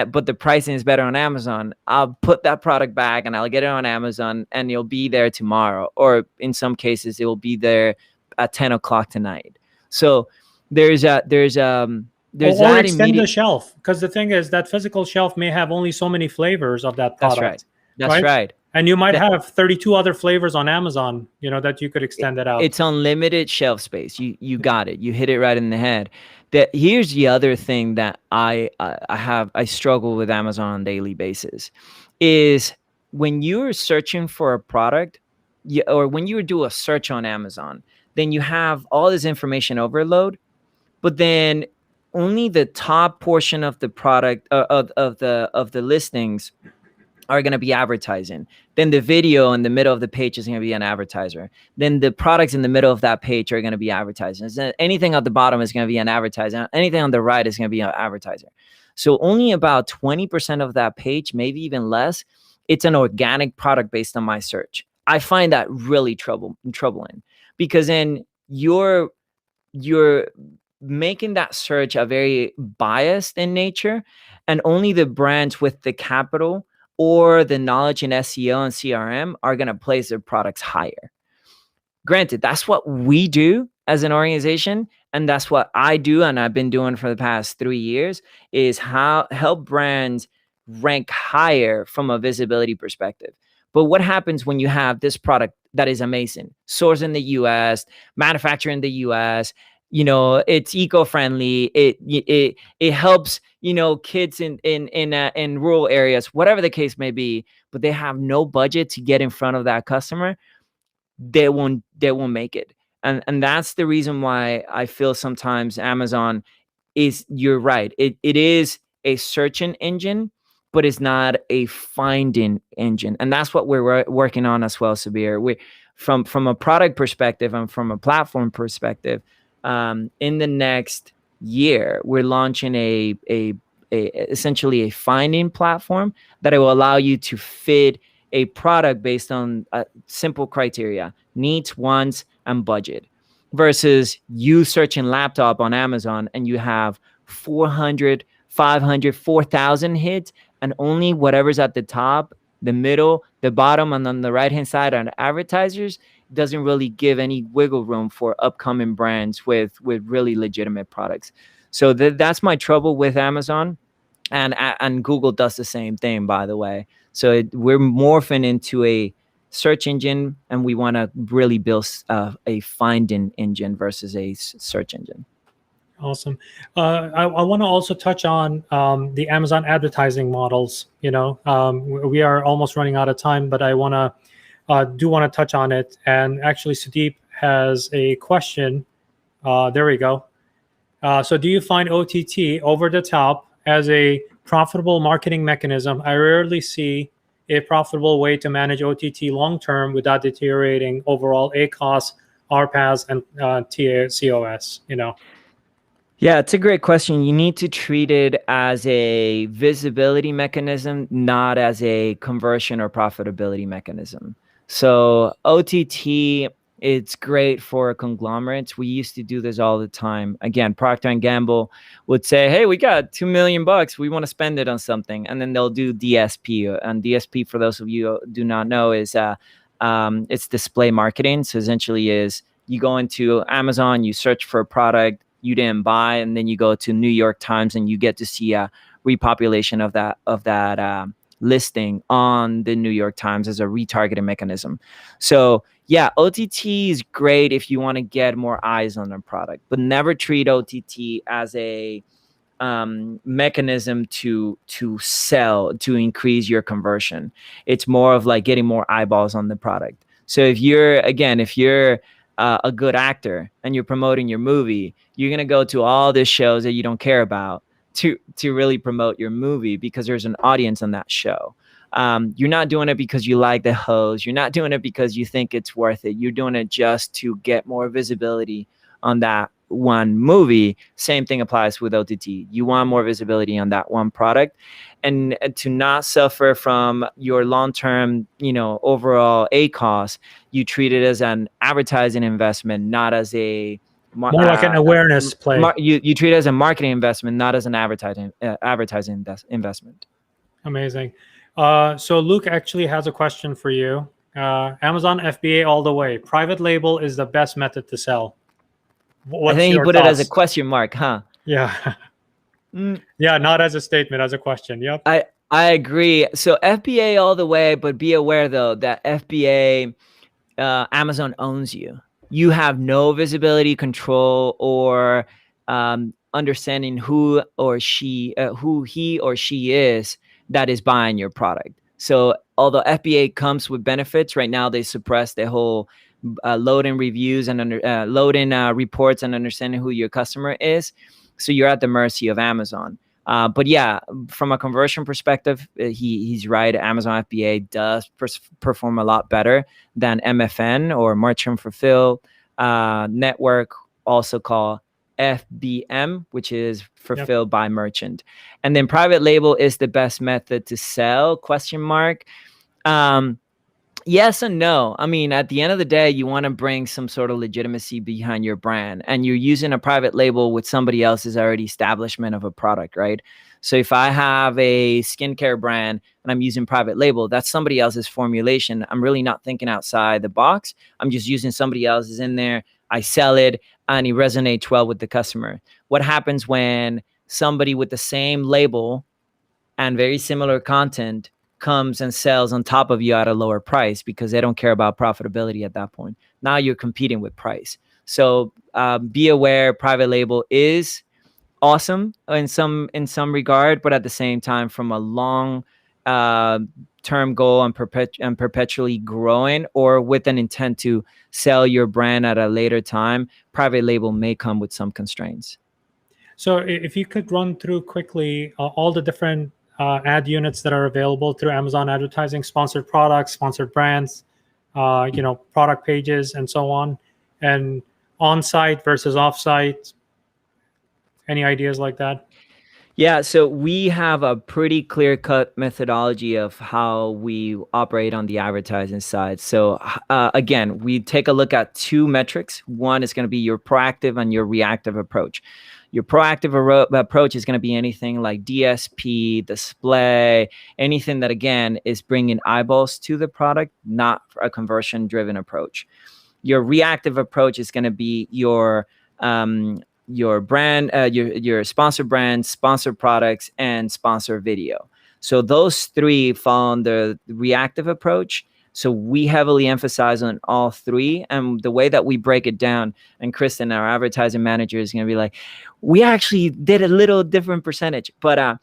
but the pricing is better on Amazon, I'll put that product back and I'll get it on Amazon and it'll be there tomorrow. Or in some cases, it will be there at 10 o'clock tonight. So there's or that extend the shelf, because the thing is that physical shelf may have only so many flavors of that product. That's right. And you might have 32 other flavors on Amazon, that you could extend it out. It's unlimited shelf space. You got it. You hit it right in the head. Here's the other thing that I struggle with Amazon on a daily basis is when you're searching for a product, or when you do a search on Amazon, then you have all this information overload, but then only the top portion of the product of the listings are going to be advertising. Then the video in the middle of the page is going to be an advertiser. Then the products in the middle of that page are going to be advertising. Anything at the bottom is going to be an advertiser. Anything on the right is going to be an advertiser. So only about 20% of that page, maybe even less, it's an organic product based on my search. I find that really troubling, because then you're making that search a very biased in nature, and only the brands with the capital or the knowledge in SEO and CRM are going to place their products higher. Granted, that's what we do as an organization, and that's what I do, and I've been doing for the past 3 years, is help brands rank higher from a visibility perspective. But what happens when you have this product that is amazing, sourced in the US, manufactured in the US, it's eco-friendly, it helps, kids in rural areas, whatever the case may be, but they have no budget to get in front of that customer, they won't make it. And that's the reason why I feel sometimes Amazon you're right, it is a searching engine, but it's not a finding engine. And that's what we're working on as well, Sabir. From a product perspective and from a platform perspective, in the next year, we're launching essentially a finding platform that it will allow you to fit a product based on simple criteria: needs, wants, and budget, versus you searching laptop on Amazon and you have 400, 500, 4,000 hits, and only whatever's at the top, the middle, the bottom, and on the right-hand side are advertisers. Doesn't really give any wiggle room for upcoming brands with really legitimate products. So that's my trouble with Amazon, and Google does the same thing, by the way. So we're morphing into a search engine, and we want to really build a finding engine versus a search engine. Awesome. I want to also touch on the Amazon advertising models. We are almost running out of time, but I do want to touch on it. And actually, Sudeep has a question. There we go. So do you find OTT, over the top, as a profitable marketing mechanism? I rarely see a profitable way to manage OTT long-term without deteriorating overall ACOS, RPAS, and TCOS, Yeah, it's a great question. You need to treat it as a visibility mechanism, not as a conversion or profitability mechanism. So OTT, it's great for conglomerates. We used to do this all the time. Again, Procter & Gamble would say, hey, we got $2 million. We want to spend it on something. And then they'll do DSP. And DSP, for those of you who do not know, is it's display marketing. So essentially is you go into Amazon, you search for a product you didn't buy, and then you go to New York Times and you get to see a repopulation of that listing on the New York Times as a retargeting mechanism. So yeah, OTT is great if you want to get more eyes on a product, but never treat OTT as a mechanism to sell, to increase your conversion. It's more of like getting more eyeballs on the product. So if you're a good actor and you're promoting your movie, you're going to go to all these shows that you don't care about to really promote your movie because there's an audience on that show. You're not doing it because you like the host. You're not doing it because you think it's worth it. You're doing it just to get more visibility on that one movie. Same thing applies with OTT. You want more visibility on that one product, and to not suffer from your long-term, overall ACoS, you treat it as an advertising investment, not as a more like an awareness play. You treat it as a marketing investment, not as an advertising investment. Amazing. So Luke actually has a question for you. Amazon FBA all the way. Private label is the best method to sell. I think you put it as a question mark, huh? Yeah. Yeah, not as a statement, as a question. Yep. I agree. So FBA all the way, but be aware though that FBA, Amazon owns you. You have no visibility, control, or understanding who he or she is that is buying your product. So although FBA comes with benefits, right now they suppress the whole load-in reviews and load-in reports and understanding who your customer is. So you're at the mercy of Amazon. But yeah, from a conversion perspective, he's right. Amazon FBA does perform a lot better than MFN or Merchant Fulfill Network, also called FBM, which is fulfilled by merchant. And then private label is the best method to sell, ? Yes and no. I mean, at the end of the day, you want to bring some sort of legitimacy behind your brand, and you're using a private label with somebody else's already establishment of a product, right? So if I have a skincare brand and I'm using private label, that's somebody else's formulation. I'm really not thinking outside the box. I'm just using somebody else's in there. I sell it and it resonates well with the customer. What happens when somebody with the same label and very similar content comes and sells on top of you at a lower price because they don't care about profitability at that point? Now you're competing with price. So be aware, private label is awesome in some regard, but at the same time, from a long term goal and perpetually growing, or with an intent to sell your brand at a later time, private label may come with some constraints. So if you could run through quickly all the different ad units that are available through Amazon advertising, sponsored products, sponsored brands, product pages, and so on, and on-site versus off-site. Any ideas like that? Yeah, so we have a pretty clear-cut methodology of how we operate on the advertising side. So again, we take a look at two metrics. One is going to be your proactive and your reactive approach. Your proactive approach is going to be anything like DSP, display, anything that, again, is bringing eyeballs to the product, not a conversion-driven approach. Your reactive approach is going to be your brand, your sponsored brands, sponsored products, and sponsored video. So those three fall on the reactive approach. So we heavily emphasize on all three. And the way that we break it down, and Kristen, our advertising manager, is going to be like, we actually did a little different percentage, but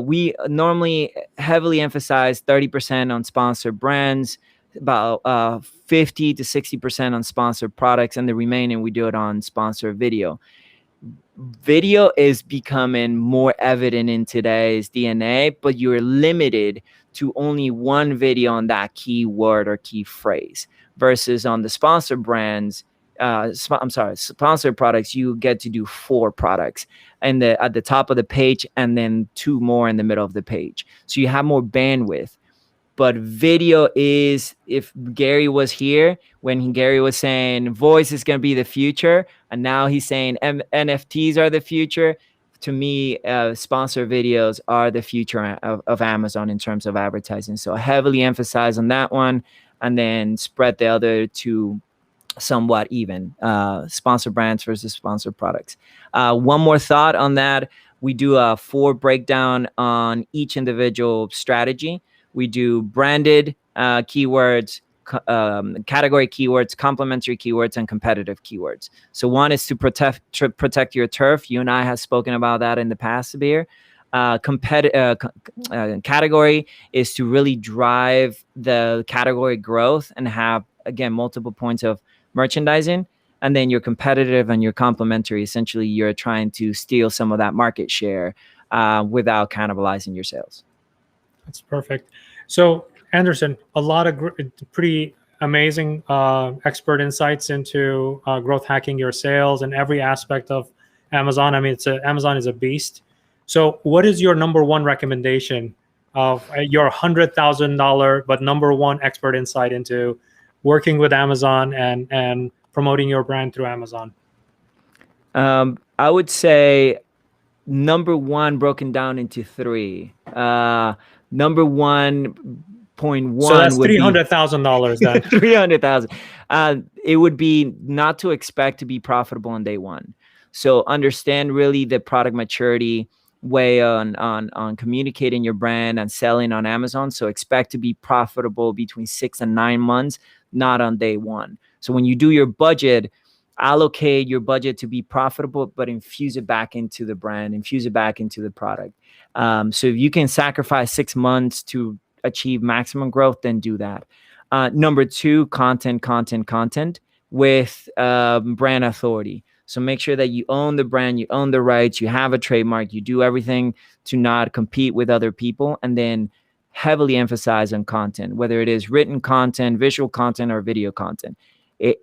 we normally heavily emphasize 30% on sponsored brands, about 50 to 60% on sponsored products, and the remaining we do it on sponsored video. Video is becoming more evident in today's DNA, but you're limited to only one video on that keyword or key phrase, versus on the sponsored brands, sponsored products, you get to do 4 products and at the top of the page, and then 2 more in the middle of the page. So you have more bandwidth. But video is, if Gary was here, when Gary was saying voice is going to be the future, and now he's saying NFTs are the future, to me, sponsor videos are the future of Amazon in terms of advertising. So I heavily emphasize on that one, and then spread the other two somewhat even, sponsor brands versus sponsor products. One more thought on that. We do a 4 breakdown on each individual strategy. We do branded keywords, category keywords, complementary keywords, and competitive keywords. So one is to protect your turf. You and I have spoken about that in the past, Sabir. Category is to really drive the category growth and have, again, multiple points of merchandising, and then you're competitive and you're complementary. Essentially, you're trying to steal some of that market share without cannibalizing your sales. That's perfect. So, Anderson, a lot of pretty amazing expert insights into growth hacking your sales and every aspect of Amazon. I mean, Amazon is a beast. So, what is your number one recommendation of your $100,000 but number one expert insight into working with Amazon and promoting your brand through Amazon? I would say number one broken down into three. Number 1.1 So that's would be $300,000 then. 300,000. It would be not to expect to be profitable on day one. So understand really the product maturity way on communicating your brand and selling on Amazon. So expect to be profitable between 6 and 9 months, not on day one. So when you do your budget, allocate your budget to be profitable, but infuse it back into the brand, infuse it back into the product. So if you can sacrifice 6 months to achieve maximum growth, then do that. Number two, content with brand authority. So make sure that you own the brand, you own the rights, you have a trademark, you do everything to not compete with other people, and then heavily emphasize on content, whether it is written content, visual content, or video content.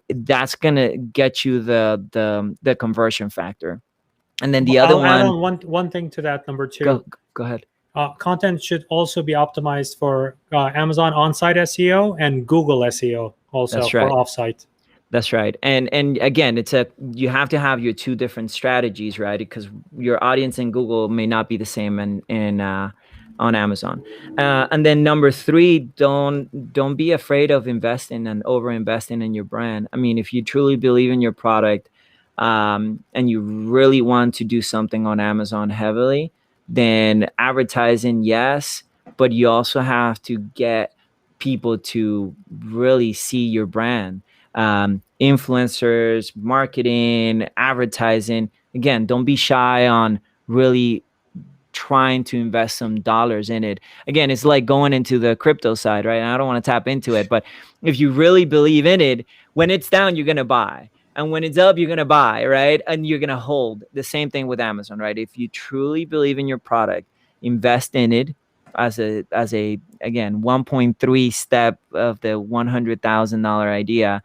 That's gonna get you the conversion factor. And then the other I'll add on one thing to that, number two. Go ahead. Content should also be optimized for Amazon on-site SEO and Google SEO also. That's right. For off-site. That's right. And again, you have to have your two different strategies, right? Because your audience in Google may not be the same on Amazon. And then number three, don't be afraid of investing and over-investing in your brand. I mean, if you truly believe in your product and you really want to do something on Amazon heavily, then advertising, yes, but you also have to get people to really see your brand. Influencers, marketing, advertising. Again, don't be shy on really trying to invest some dollars in it. Again, it's like going into the crypto side, right? And I don't want to tap into it, but if you really believe in it, when it's down, you're going to buy. And when it's up, you're going to buy, right? And you're going to hold. The same thing with Amazon, right? If you truly believe in your product, invest in it as a again, 1.3 step of the $100,000 idea.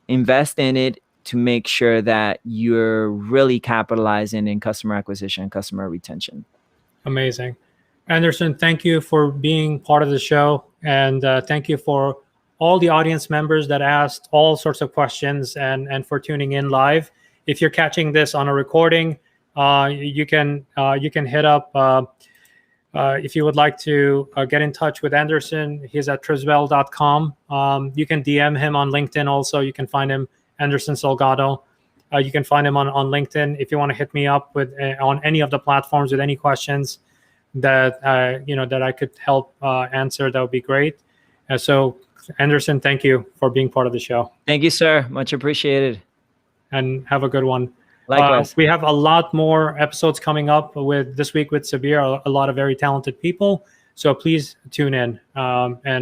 Invest in it to make sure that you're really capitalizing in customer acquisition, customer retention. Amazing. Anderson, thank you for being part of the show. And thank you for all the audience members that asked all sorts of questions and for tuning in live. If you're catching this on a recording, you can hit up if you would like to get in touch with Anderson. He's at triswell.com. You can DM him on LinkedIn also. You can find him, Anderson Salgado. You can find him on LinkedIn. If you want to hit me up with on any of the platforms with any questions that that I could help answer, that would be great. So Anderson, thank you for being part of the show. Thank you, sir. Much appreciated. And have a good one. Likewise. We have a lot more episodes coming up with This Week with Sabir, a lot of very talented people. So please tune in. And